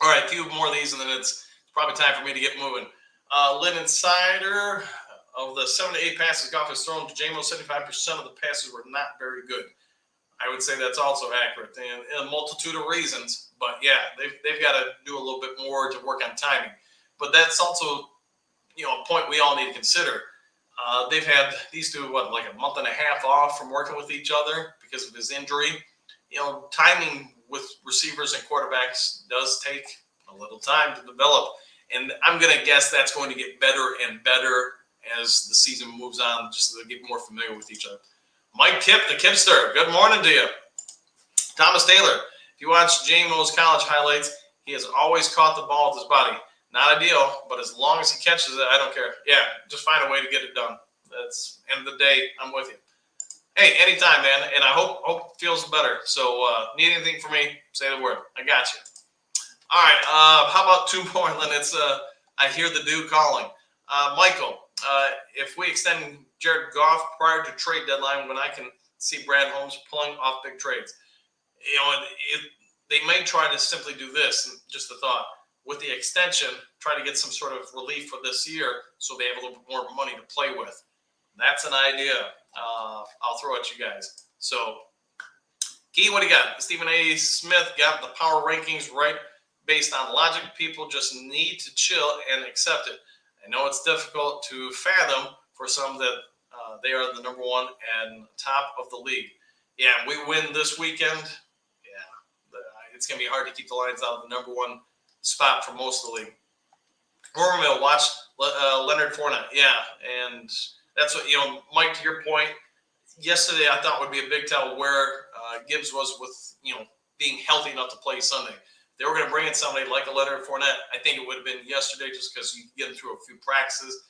[SPEAKER 1] All right, a few more of these, and then it's probably time for me to get moving. Lynn Insider, of the 7 to 8 passes Goff has thrown to Jamo, 75% of the passes were not very good. I would say that's also accurate, and a multitude of reasons. But they've got to do a little bit more to work on timing. But that's also, a point we all need to consider. They've had these two, like a month and a half off from working with each other because of his injury. Timing with receivers and quarterbacks does take a little time to develop. And I'm going to guess that's going to get better and better as the season moves on, just so they get more familiar with each other. Mike Kip, the Kipster, good morning to you. Thomas Taylor, if you watch Jamo's college highlights, he has always caught the ball with his body. Not ideal, but as long as he catches it, I don't care. Yeah, just find a way to get it done. That's end of the day, I'm with you. Hey, anytime, man, and I hope it feels better. So need anything from me, say the word. I got you. All right, how about 2 more? And then it's I hear the dew calling. Michael, if we extend Jared Goff prior to trade deadline, when I can see Brad Holmes pulling off big trades, they may try to simply do this. Just a thought. With the extension, try to get some sort of relief for this year so they have a little bit more money to play with. That's an idea. I'll throw at you guys. So, Key, what do you got? Stephen A. Smith got the power rankings right based on logic. People just need to chill and accept it. I know it's difficult to fathom for some that they are the number 1 and top of the league. Yeah, we win this weekend. Yeah, it's going to be hard to keep the Lions out of the number 1 spot for most of the league. Romerville, watch Leonard Fournette. Yeah, and that's what, Mike, to your point, yesterday I thought would be a big tell where Gibbs was with, being healthy enough to play Sunday. They were going to bring in somebody like a Leonard Fournette. I think it would have been yesterday just because you get him through a few practices.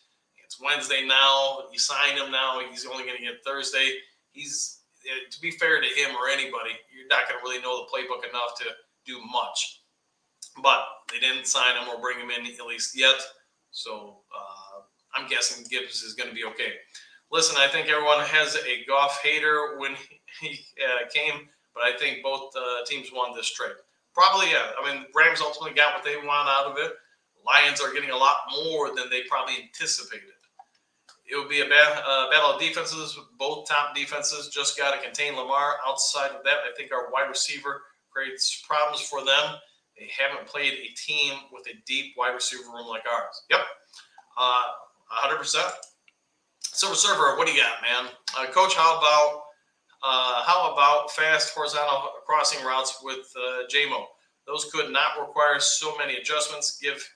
[SPEAKER 1] It's Wednesday now. You sign him now. He's only going to get Thursday. To be fair to him or anybody, you're not going to really know the playbook enough to do much. But they didn't sign him or bring him in at least yet. So I'm guessing Gibbs is going to be okay. Listen, I think everyone has a Goff hater when he came, but I think both teams won this trade. Probably, yeah. I mean, Rams ultimately got what they want out of it. Lions are getting a lot more than they probably anticipated. It would be a battle of defenses. Both top defenses just got to contain Lamar. Outside of that, I think our wide receiver creates problems for them. They haven't played a team with a deep wide receiver room like ours. Yep, 100%. Silver Server, what do you got, man? Coach, how about fast horizontal crossing routes with Jamo? Those could not require so many adjustments. Give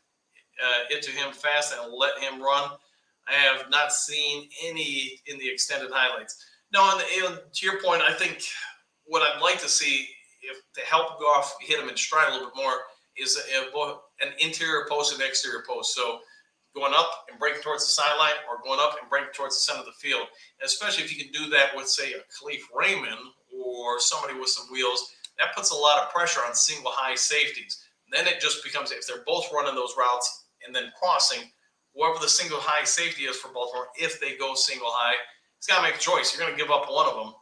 [SPEAKER 1] it to him fast and let him run. I have not seen any in the extended highlights. No, and to your point, I think what I'd like to see, if to help Goff hit him in stride a little bit more, is an interior post and exterior post. So going up and breaking towards the sideline or going up and breaking towards the center of the field. And especially if you can do that with, say, a Khalif Raymond or somebody with some wheels, that puts a lot of pressure on single high safeties. Then it just becomes, if they're both running those routes and then crossing, whoever the single high safety is for Baltimore, if they go single high, he's got to make a choice. You're going to give up one of them,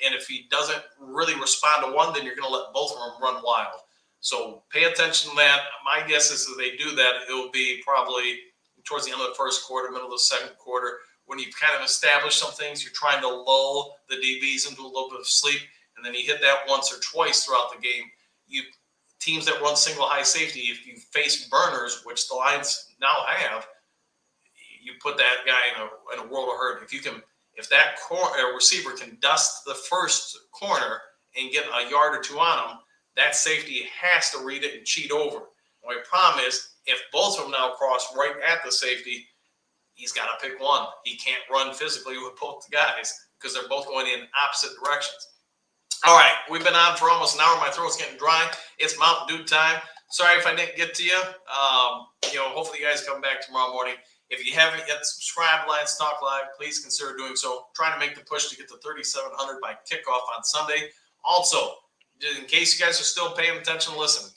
[SPEAKER 1] and if he doesn't really respond to one, then you're going to let both of them run wild. So pay attention to that. My guess is that they do that, it will be probably towards the end of the first quarter, middle of the second quarter, when you've kind of established some things. You're trying to lull the DBs into a little bit of sleep, and then you hit that once or twice throughout the game. Teams that run single high safety, if you face burners, which the Lions now have, you put that guy in a world of hurt. If that receiver can dust the first corner and get a yard or two on him, that safety has to read it and cheat over. My problem is, if both of them now cross right at the safety, he's got to pick one. He can't run physically with both guys because they're both going in opposite directions. All right, we've been on for almost an hour. My throat's getting dry. It's Mountain Dew time. Sorry if I didn't get to you. Hopefully you guys come back tomorrow morning. If you haven't yet subscribed to Lions Talk Live, please consider doing so. Trying to make the push to get to 3,700 by kickoff on Sunday. Also, in case you guys are still paying attention, listen.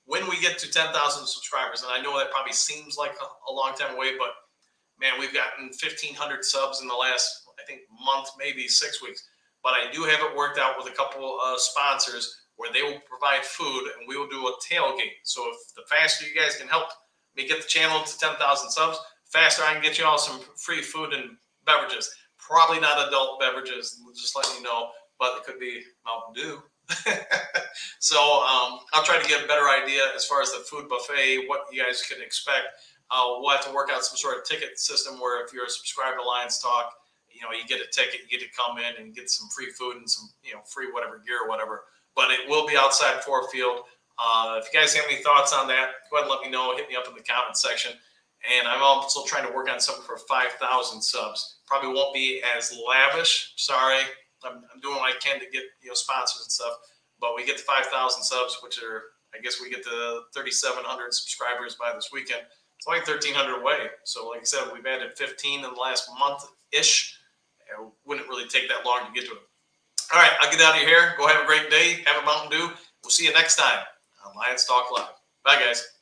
[SPEAKER 1] When we get to 10,000 subscribers, and I know that probably seems like a long time away, but man, we've gotten 1,500 subs in the last, I think, month, maybe 6 weeks. But I do have it worked out with a couple sponsors where they will provide food and we will do a tailgate. So if the faster you guys can help me get the channel to 10,000 subs, faster I can get you all some free food and beverages. Probably not adult beverages, just letting you know, but it could be Mountain Dew. So I'll try to get a better idea as far as the food buffet, what you guys can expect. We'll have to work out some sort of ticket system where if you're a subscriber to Lions Talk, you get a ticket, you get to come in and get some free food and some, free whatever gear or whatever. But it will be outside Ford Field. If you guys have any thoughts on that, go ahead and let me know. Hit me up in the comment section. And I'm also trying to work on something for 5,000 subs. Probably won't be as lavish. Sorry. I'm doing what I can to get, sponsors and stuff. But we get to 5,000 subs, which are, I guess we get to 3,700 subscribers by this weekend. It's only 1,300 away. So like I said, we've added 15 in the last month-ish. It wouldn't really take that long to get to it. All right, I'll get out of here. Go have a great day. Have a Mountain Dew. We'll see you next time on Lions Talk Live. Bye, guys.